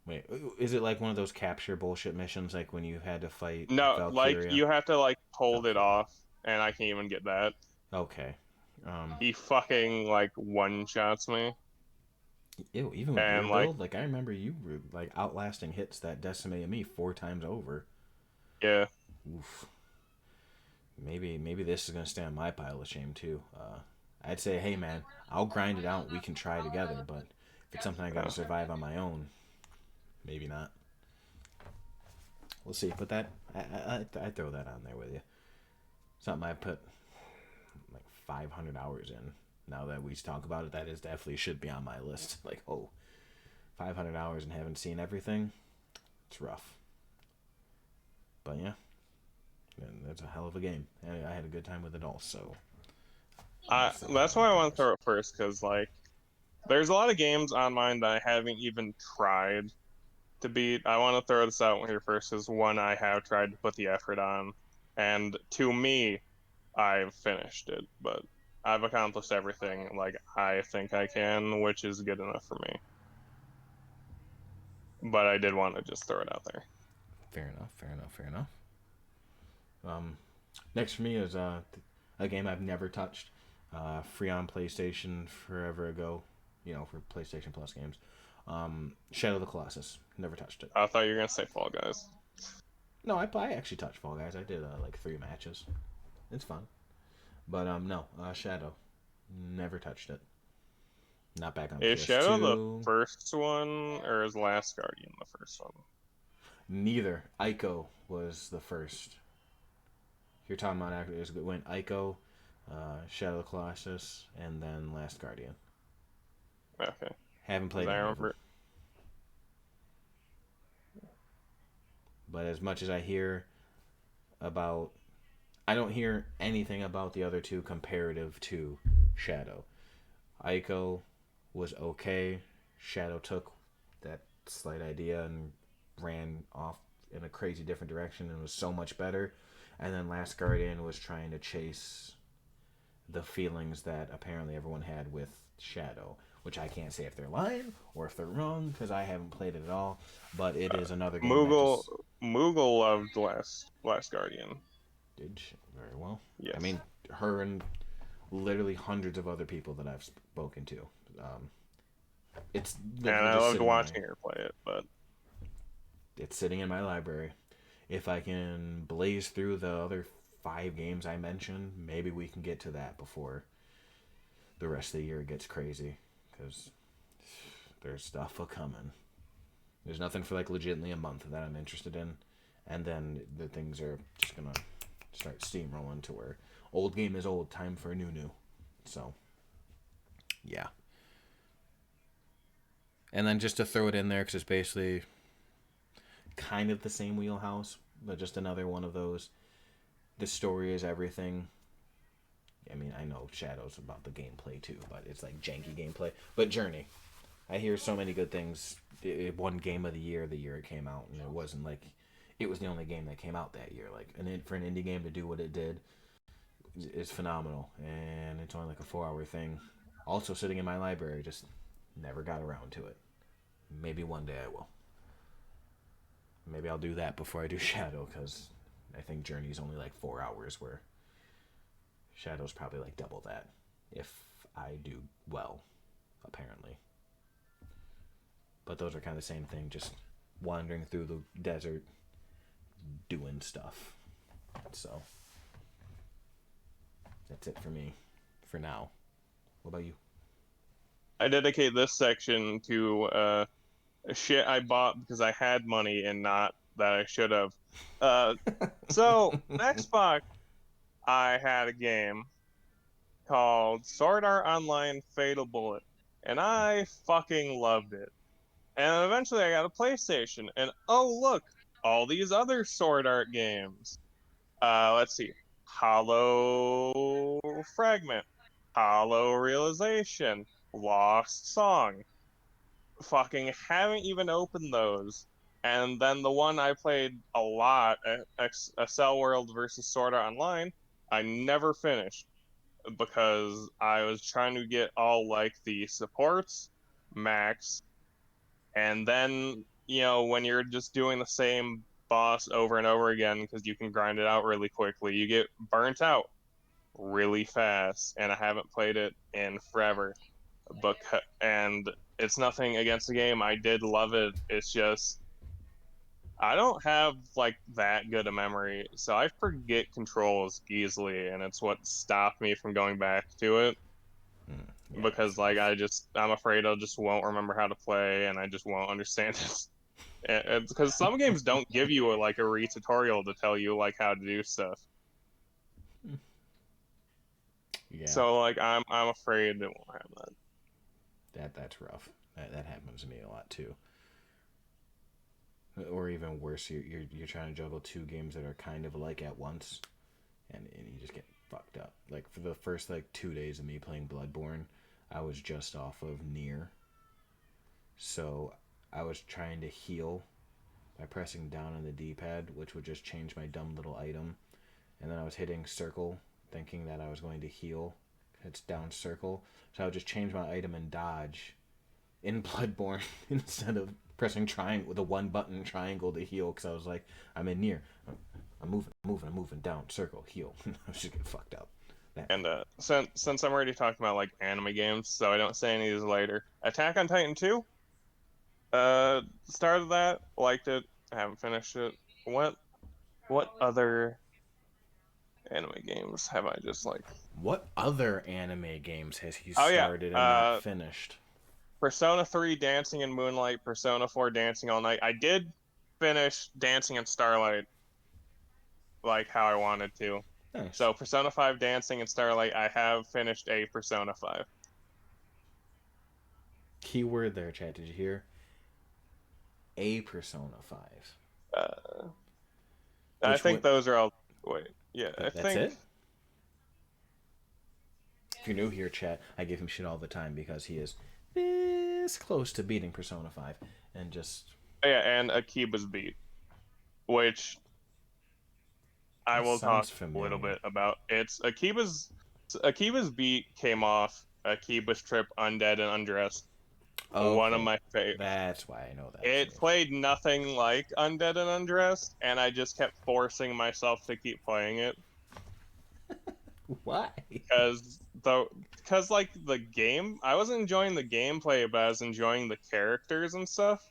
Wait, is it like one of those capture bullshit missions, like when you had to fight No, like Valkyria? you have to like hold it Valkyria. off, and I can't even get that. Okay. He fucking like one shots me, Ew, even with your and like, build, like I remember you were like outlasting hits that decimated me 4 times over. yeah, Oof. Maybe this is gonna stay on my pile of shame too. I'd say, hey man, I'll grind it out. We can try together, but if it's something I gotta uh, survive on my own, maybe not. We'll see. But that I throw that on there with you. Something I put like 500 hours in. Now that we talk about it, that is definitely should be on my list. Like 500 hours and haven't seen everything. It's rough. But yeah, it's a hell of a game. I had a good time with it all, so I'm gonna throw it That's on why I want to pause. throw it first, because like there's a lot of games on mine that I haven't even tried to beat. I want to throw this out here first as one I have tried to put the effort on, and to me, I've finished it, but I've accomplished everything like I think I can, which is good enough for me. But I did want to just throw it out there. Fair enough. Fair enough. Fair enough. Um, Next for me is a game I've never touched. Free on PlayStation forever ago. You know, for PlayStation Plus games. Shadow of the Colossus. Never touched it. I thought you were gonna say Fall Guys. No, I actually touched Fall Guys. I did like 3 matches. It's fun. But no, Shadow. Never touched it. Not back on Is Shadow the PS2. first one, or is Last Guardian the first one? Neither. Ico was the first. If you're talking about actors, it went Ico, Shadow of the Colossus, and then Last Guardian. Okay, Haven't because played I any of them. remember. But as much as I hear about, I don't hear anything about the other two comparative to Shadow. Ico was okay. Shadow took that slight idea and ran off in a crazy different direction and was so much better. And then Last Guardian was trying to chase the feelings that apparently everyone had with Shadow, which I can't say if they're lying or if they're wrong because I haven't played it at all. But it is another game that Moogle just Moogle loved Last Guardian. did very well. I Yes, mean, her and literally hundreds of other people that I've spoken to. Um, it's and literally I just loved sitting in my watching her play it. But it's sitting in my library. If I can blaze through the other 5 games I mentioned, maybe we can get to that before the rest of the year gets crazy. Because there's stuff a coming. There's nothing for like legitimately a month that I'm interested in, and then the things are just gonna start steamrolling to where old game is old, time for a new. So yeah, and then just to throw it in there because it's basically kind of the same wheelhouse, but just another one of those. The story is everything. I mean, I know Shadow's about the gameplay too, but it's like janky gameplay. But Journey, I hear so many good things. It won Game of the year it came out, and it wasn't like it was the only game that came out that year. Like, for an indie game to do what it did is phenomenal, and it's only like a 4 hour thing. Also sitting in my library, just never got around to it. Maybe one day I will. Maybe I'll do that before I do Shadow, because I think Journey's only like 4 hours, where Shadow's probably like double that if I do well, apparently. But those are kind of the same thing, just wandering through the desert, doing stuff. So that's it for me for now. What about you? I dedicate this section to shit I bought because I had money and not that I should have. Uh, so Xbox, I had a game called Sword Art Online Fatal Bullet, and I fucking loved it. And eventually I got a PlayStation, and oh look, all these other Sword Art games. Let's see, Hollow Fragment, Hollow Realization, Lost Song. Fucking haven't even opened those. And then the one I played a lot, Cell World versus Sword Art Online, I never finished because I was trying to get all like the supports max, and then when you're just doing the same boss over and over again because you can grind it out really quickly, you get burnt out really fast, and I haven't played it in forever. And it's nothing against the game. I did love it. It's just I don't have like that good a memory, so I forget controls easily, and it's what stopped me from going back to it Yeah, because that's like rough. I'm afraid I just won't remember how to play, and I just won't understand it. It's because some games don't give you like a re-tutorial to tell you like how to do stuff. Yeah, So like I'm afraid it won't have that. that's rough. That happens to me a lot too. Or even worse, you're trying to juggle two games that are kind of like at once, and you just get fucked up. Like for the first like 2 days of me playing Bloodborne, I was just off of near, so I was trying to heal by pressing down on the D-pad, which would just change my dumb little item, and then I was hitting circle, thinking that I was going to heal. It's down circle, so I would just change my item and dodge in Bloodborne instead of pressing triangle with a one button triangle to heal because I was like, I'm in near. I'm moving down, circle, heal. I was just getting fucked up. That And since I'm already talking about like anime games, so I don't say any of these later. Attack on Titan 2. Started that, liked it, haven't finished it. What other anime games have I just like? what other anime games has he Oh yeah, started and not finished? Persona 3 Dancing in Moonlight, Persona 4 Dancing All Night. I did finish Dancing in Starlight like how I wanted to. Nice. So Persona 5 Dancing in Starlight, I have finished a Persona 5. Keyword there, chat. Did you hear? A Persona 5. Uh, I Which think what? those are all. Wait, yeah, I That's think. it? If you're new here, chat, I give him shit all the time because he is this close to beating Persona 5 and just. Yeah, and Akiba's Beat, which I That will sounds talk a little familiar. bit about. It's Akiba's Beat came off Akiba's Trip Undead and Undressed. One of Okay. my favorite. That's why I know that It series. played nothing like Undead and Undressed, and I just kept forcing myself to keep playing it Why? because like the game, I was enjoying the gameplay, but I was enjoying the characters and stuff.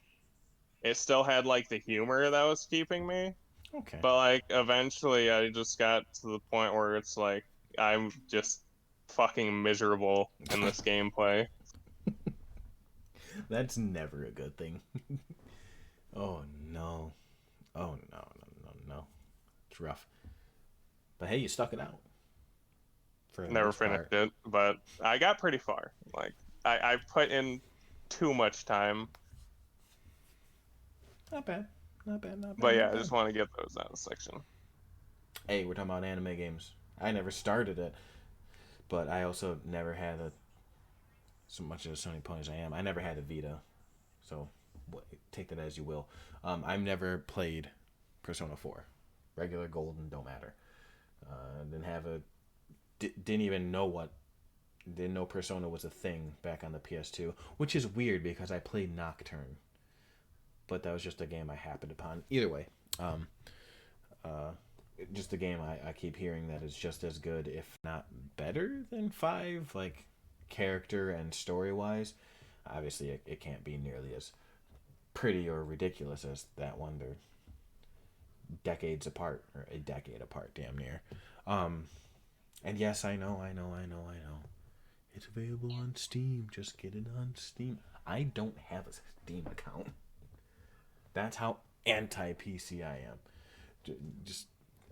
It still had like the humor that was keeping me, Okay. but like eventually I just got to the point where it's like I'm just fucking miserable in this gameplay. That's never a good thing. Oh no. Oh no, no, no, no. It's rough. But hey, you stuck it out for the Never most finished part. it, but I got pretty far. Like I put in too much time. Not bad. Not bad, not But bad, yeah, not I just bad. want to get those out of the section. Hey, we're talking about anime games. I never started it, but I also never had a so much of a Sony pony as I am. I never had a Vita, so take that as you will. I've never played Persona 4. Regular Golden don't matter. Didn't have a didn't even know what didn't know Persona was a thing back on the PS2, which is weird because I played Nocturne, but that was just a game I happened upon. Either way, um, uh, just a game I keep hearing that is just as good, if not better than 5, like character and story wise. Obviously, it can't be nearly as pretty or ridiculous as that one. They're decades apart, or a decade apart, damn near. Um, and yes, I know. It's available on Steam. Just get it on Steam. I don't have a Steam account. That's how anti PC I am. Just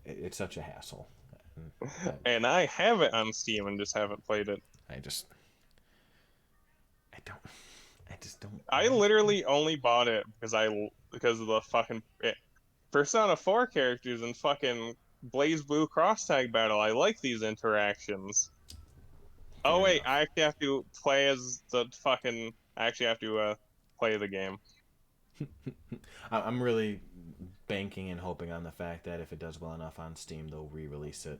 it's such a hassle. And that And I have it on Steam and just haven't played it. I just I don't I just don't I like it. literally only bought it because of the fucking Persona 4 characters and fucking Blaze Blue Cross Tag Battle. I like these interactions. Oh Fair wait, enough. I actually have to play as the fucking. I actually have to play the game. I'm really banking and hoping on the fact that if it does well enough on Steam, they'll re-release it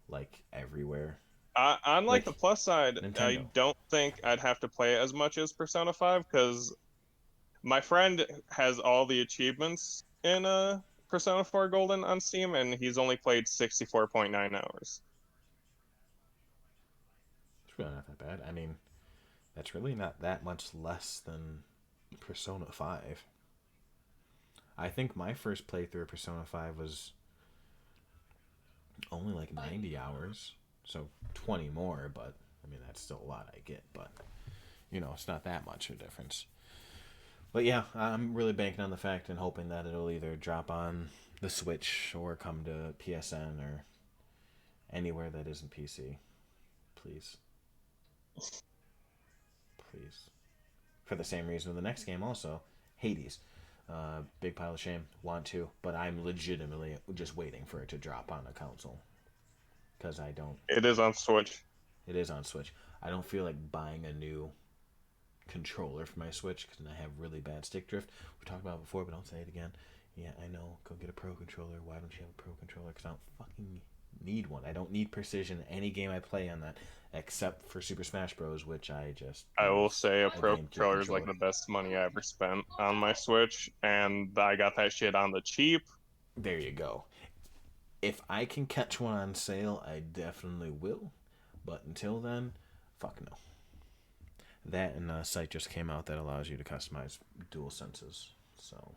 like everywhere, On like the like plus side, I Nintendo. don't think I'd have to play it as much as Persona 5 because my friend has all the achievements in Persona 4 Golden on Steam, and he's only played 64.9 hours. It's really not that bad. I mean, that's really not that much less than Persona 5. I think my first playthrough of Persona 5 was only like 90 hours. So 20 more, but I mean, that's still a lot I get, but it's not that much of a difference. But yeah, I'm really banking on the fact and hoping that it'll either drop on the Switch or come to PSN or anywhere that isn't PC. Please. Please. For the same reason with the next game, also Hades. Big pile of shame. Want to, but I'm legitimately just waiting for it to drop on a console because I don't. It is on Switch. It is on Switch. I don't feel like buying a new controller for my Switch because I have really bad stick drift. We talked about it before, but I'll say it again. Yeah, I know. Go get a pro controller. Why don't you have a pro controller? Because I don't fucking need one. I don't need precision in any game I play on that, except for Super Smash Bros., which I just I will use say a a Pro GameCube controller is like controller. the best money I ever spent on my Switch, and I got that shit on the cheap. There you go. If I can catch one on sale, I definitely will. But until then, fuck no. That and a site just came out that allows you to customize dual senses. So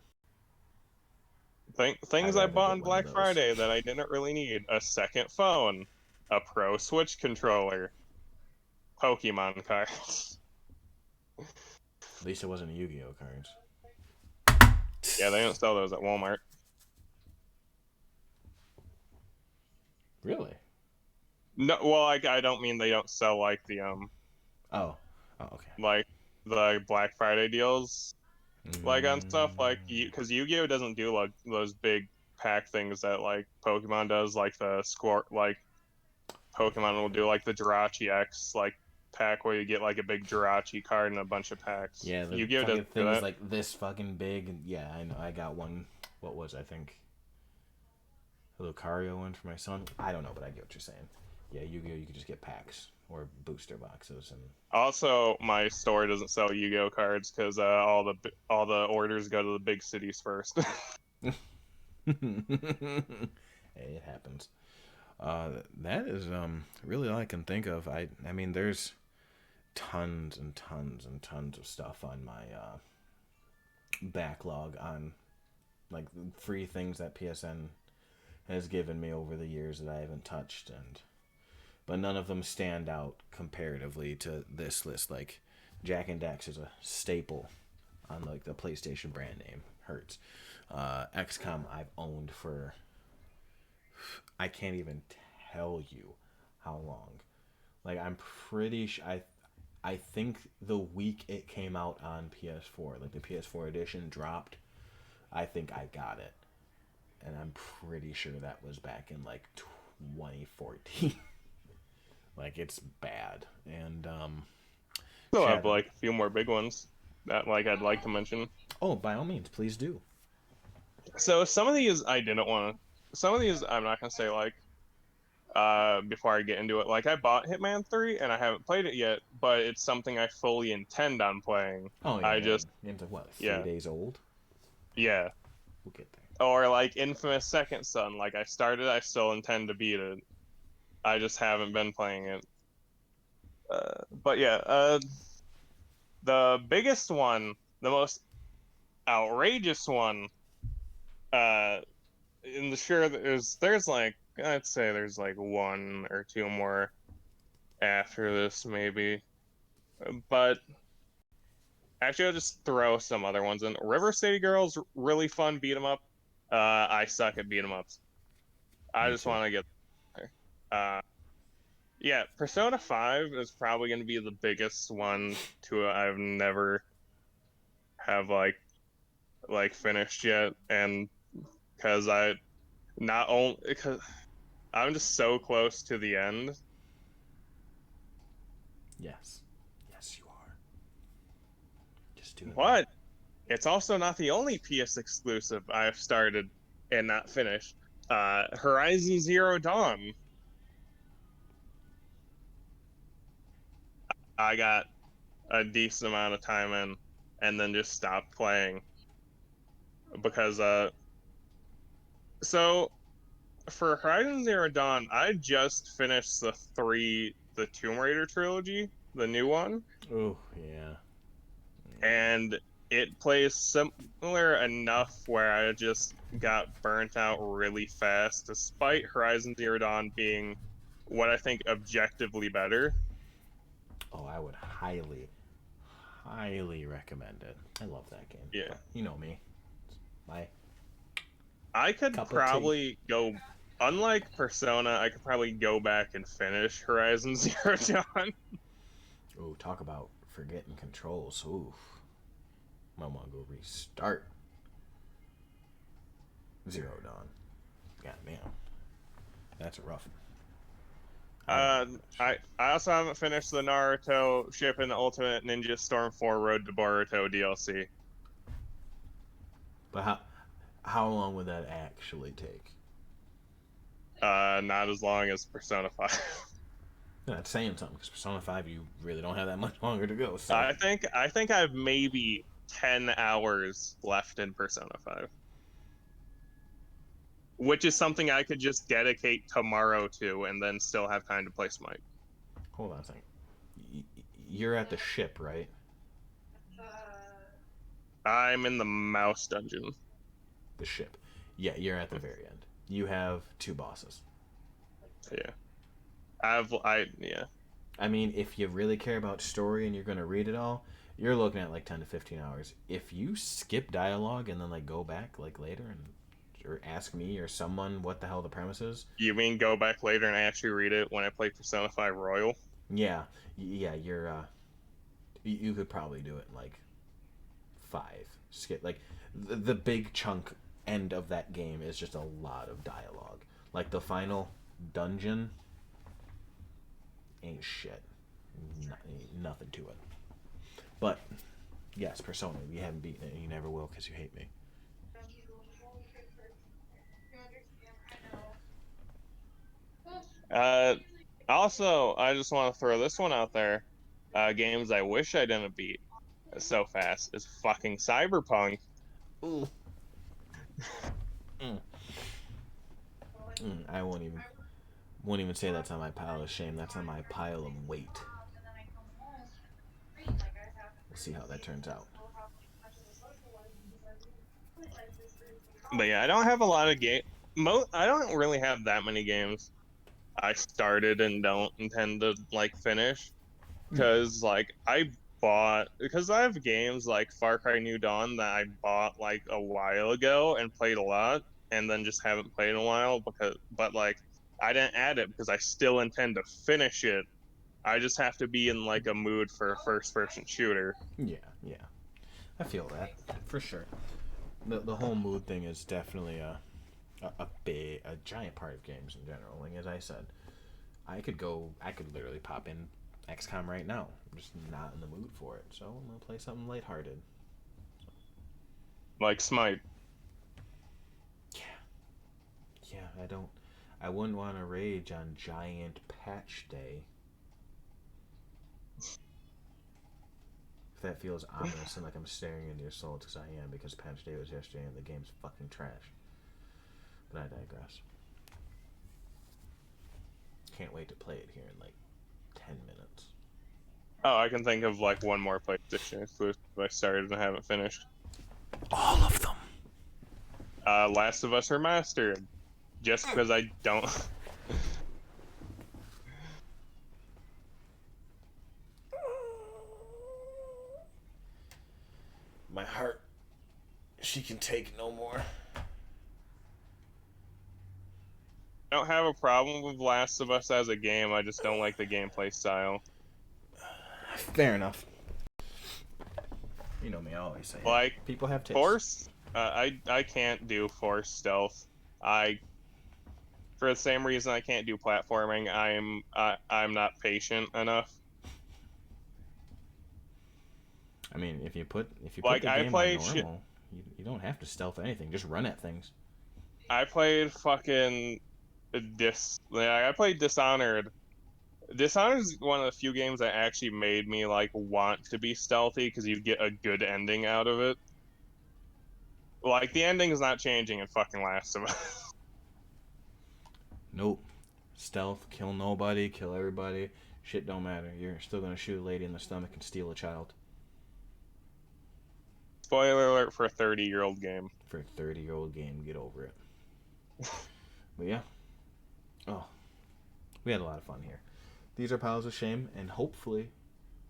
I'd Things I rather bought get on one of Black those. Friday that I didn't really need: a second phone, a Pro Switch controller, Pokemon cards. At least it wasn't Yu-Gi-Oh cards. Yeah, they don't sell those at Walmart. Really? No, well, I don't mean they don't sell Oh. Oh, okay. like the Black Friday deals like on stuff Mm, like you because Yu-Gi-Oh doesn't do like those big pack things that like Pokemon does, like the score like Pokemon will do like the Jirachi X like pack where you get like a big Jirachi card and a bunch of packs. yeah, the Yu-Gi-Oh fucking doesn't do things that. like this fucking big. Yeah, I know. I got one. What was I think? A Lucario one for my son. I don't know, but I get what you're saying. Yeah, Yu-Gi-Oh, you could just get packs or booster boxes and Also, my store doesn't sell Yu-Gi-Oh cards because all the orders go to the big cities first. hey, it happens. That is really all I can think of. I mean, there's tons and tons and tons of stuff on my backlog on like free things that PSN has given me over the years that I haven't touched, and but none of them stand out comparatively to this list. Like Jack and Dax is a staple on like the PlayStation brand name. Hurts. XCOM I've owned for I can't even tell you how long. Like I'm pretty sure I think the week it came out on PS4, like the PS4 edition dropped, I think I got it. And I'm pretty sure that was back in like 2014. Like it's bad. And Still have Shadow. like a few more big ones that like I'd like to mention. Oh, by all means, please do. So some of these I didn't want to. Some of these I'm not gonna say like before I get into it. Like I bought Hitman 3 and I haven't played it yet, but it's something I fully intend on playing. Oh yeah, I that just game's like what, three yeah, days old? yeah. We'll get there. Or like Infamous Second Son. Like I started, I still intend to beat it. I just haven't been playing it. But yeah, the biggest one, the most outrageous one, uh, in the sure there's like I'd say there's like one or two more after this maybe, but actually I'll just throw some other ones in. River City Girls, really fun beat 'em up. I suck at beat 'em ups. I Me just too. want to get there. Yeah, Persona 5 is probably going to be the biggest one to I've never have like finished yet, and because I not only because I'm just so close to the end. Yes. Yes, you are. Just do it, man. But it's also not the only PS exclusive I've started and not finished. Horizon Zero Dawn, I got a decent amount of time in, and then just stopped playing because so for Horizon Zero Dawn, I just finished the Tomb Raider trilogy, the new one, Oh, yeah. Yeah. and it plays similar enough where I just got burnt out really fast, despite Horizon Zero Dawn being what I think objectively better. Oh, I would highly recommend it. I love that game. Yeah, But you know me. My I could cup of tea. probably go. Unlike Persona, I could probably go back and finish Horizon Zero Dawn. Oh, talk about forgetting controls. Ooh. Might want to go restart. Zero Dawn. God damn, that's a rough one. I don't Uh, even finish. I also haven't finished the Naruto Shippuden Ultimate Ninja Storm 4 Road to Boruto DLC. But how long would that actually take? Not as long as Persona 5. That's saying something because Persona 5, you really don't have that much longer to go. So, I think I've maybe 10 hours left in Persona 5, which is something I could just dedicate tomorrow to and then still have time to play Smite. hold on a second. You're at the ship, right? I'm in the mouse dungeon. The ship. Yeah, you're at the very end. You have two bosses. Yeah. Yeah. I mean, if you really care about story and you're going to read it all, you're looking at like 10 to 15 hours. If you skip dialogue and then like go back like later and or ask me or someone what the hell the premise is, You mean go back later and actually read it when I play Persona 5 Royal? yeah, yeah, you could probably do it in like 5. Skip like the big chunk end of that game is just a lot of dialogue. Like the final dungeon ain't shit. Nothing to it. But yes, Persona, you haven't beaten it and you never will because you hate me. Uh, Also, I just want to throw this one out there. Games I wish I didn't beat so fast is fucking Cyberpunk. Ooh. Mm. I won't even say that's on my pile of shame. That's on my pile of weight. We'll see how that turns out. But yeah, I don't have a lot of game. I don't really have that many games I started and don't intend to like finish Yeah, because because I have games like Far Cry New Dawn that I bought like a while ago and played a lot and then just haven't played in a while but like I didn't add it because I still intend to finish it. I just have to be in like a mood for a first person shooter. yeah, yeah. I feel that for sure. The whole mood thing is definitely a giant part of games in general. Like as I said, I could literally pop in XCOM right now. I'm just not in the mood for it, so I'm gonna play something lighthearted. Like Smite. Yeah, yeah. I wouldn't want to rage on Giant Patch Day. If that feels ominous and like I'm staring into your soul, because I am, because Patch Day was yesterday and the game's fucking trash. But I digress. Can't wait to play it here in like 10 minutes. Oh, I can think of like one more PlayStation exclusive I started and haven't finished. All of them. Last of Us Remastered. Just because I don't. My heart, she can take no more. I don't have a problem with Last of Us as a game. I just don't like the gameplay style. Fair enough. You know me, I always say it. Like People have tastes. Force, I can't do Force stealth. I For the same reason I can't do platforming. I'm not patient enough. I mean, if you put Like the game on normal, you don't have to stealth anything. Just run at things. I played fucking I played Dishonored. Dishonored is one of the few games that actually made me like want to be stealthy because you get a good ending out of it. Like the ending is not changing in fucking Last of Us. Nope. Stealth, kill nobody, kill everybody. Shit don't matter. You're still gonna shoot a lady in the stomach and steal a child. Spoiler alert for a 30-year-old game. For a 30-year-old game, get over it. But yeah. Oh, we had a lot of fun here. These are piles of shame, and hopefully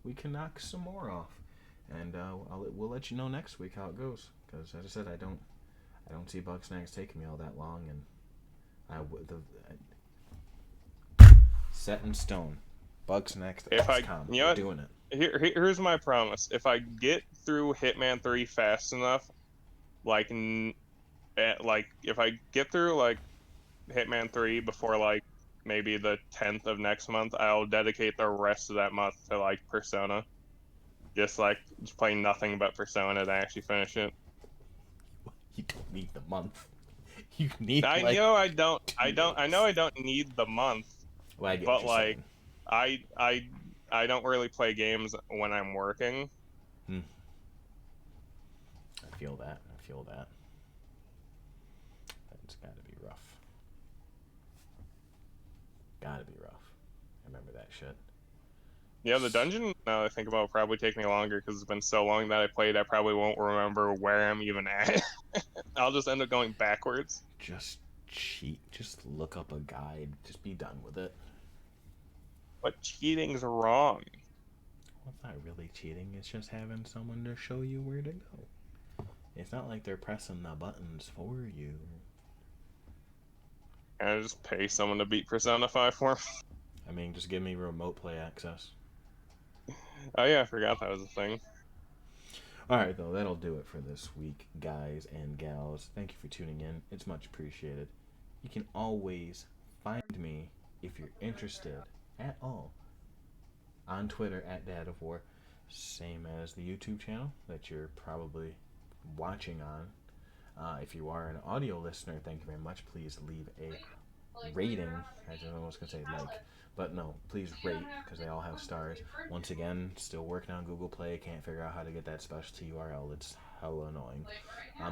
we can knock some more off. And we'll let you know next week how it goes. Because as I said, I don't see Bug Snacks taking me all that long, and set in stone. Bug Snacks If I, XCOM. you know We're what? doing it. Here's my promise. If I get through Hitman 3 fast enough, like like if I get through like Hitman 3 before like maybe the 10th of next month, I'll dedicate the rest of that month to like Persona. Just play nothing but Persona to actually finish it. You don't need the month. You need I like know 2 weeks. I know I don't need the month, Well, I get what but you're like saying. I I I don't really play games when I'm working. Hmm. I feel that. I feel that. It's got to be rough. Got to be rough. I remember that shit. Yeah, the dungeon, now that I think about it, will probably take me longer because it's been so long that I played, I probably won't remember where I'm even at. I'll just end up going backwards. Just cheat. Just look up a guide. Just be done with it. But cheating's wrong. Well, it's not really cheating. It's just having someone to show you where to go. It's not like they're pressing the buttons for you. Can I just pay someone to beat Persona 5 for me? I mean, just give me remote play access. Oh yeah, I forgot that was a thing. Alright, though, that'll do it for this week, guys and gals. Thank you for tuning in. It's much appreciated. You can always find me if you're interested at all on Twitter at Dad of War, same as the YouTube channel that you're probably watching on. If you are an audio listener, thank you very much. Please leave a rating. I just was gonna say like, but no, please rate because they all have stars. Once again, still working on Google Play. Can't figure out how to get that specialty URL. It's hella annoying.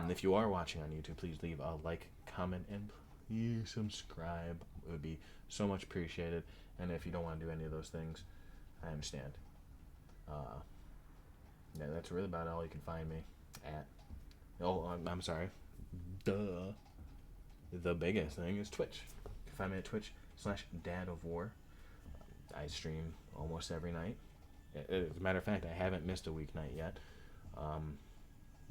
If you are watching on YouTube, please leave a like, comment, and please subscribe. It would be so much appreciated. And if you don't want to do any of those things, I understand. Uh, yeah, that's really about all you can find me at. Oh, I'm sorry. Duh. The biggest thing is Twitch. You can find me at Twitch/Dad of War. I stream almost every night. As a matter of fact, I haven't missed a weeknight yet. Um,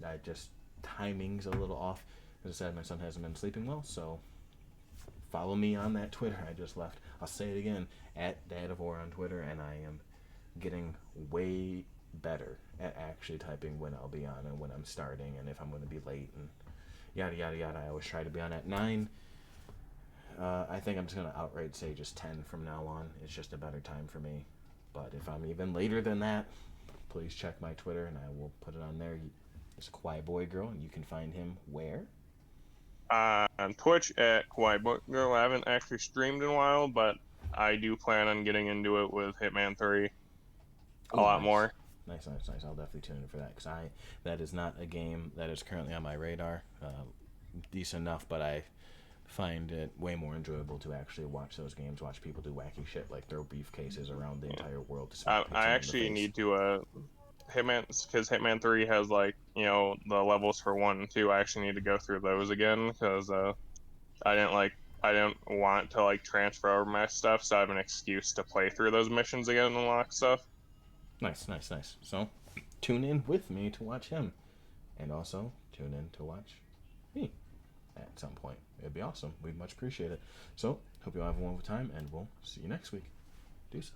I just timing's a little off. As I said, my son hasn't been sleeping well, so follow me on that Twitter I just left. I'll say it again, at Dad of War on Twitter, and I am getting way better at actually typing when I'll be on and when I'm starting and if I'm going to be late and yada yada yada. I always try to be on at 9. I think I'm just going to outright say just 10 from now on. It's just a better time for me. But if I'm even later than that, please check my Twitter and I will put it on there. It's Kawaii Boy Girl, and you can find him where? On Twitch at Kawaii Book Girl. I haven't actually streamed in a while, but I do plan on getting into it with Hitman 3 a Oh, lot nice. more. Nice, nice, nice. I'll definitely tune in for that because that is not a game that is currently on my radar. Decent enough, but I find it way more enjoyable to actually watch those games, watch people do wacky shit like throw briefcases around the Yeah. entire world to smack I someone in the actually face. need to Hitman because Hitman 3 has like, the levels for 1 and 2. I actually need to go through those again because I didn't like I didn't want to like transfer over my stuff, so I have an excuse to play through those missions again and unlock stuff. Nice, nice, nice. So, tune in with me to watch him, and also tune in to watch me at some point. It'd be awesome. We'd much appreciate it. So, hope you all have a wonderful time, and we'll see you next week. Deuces.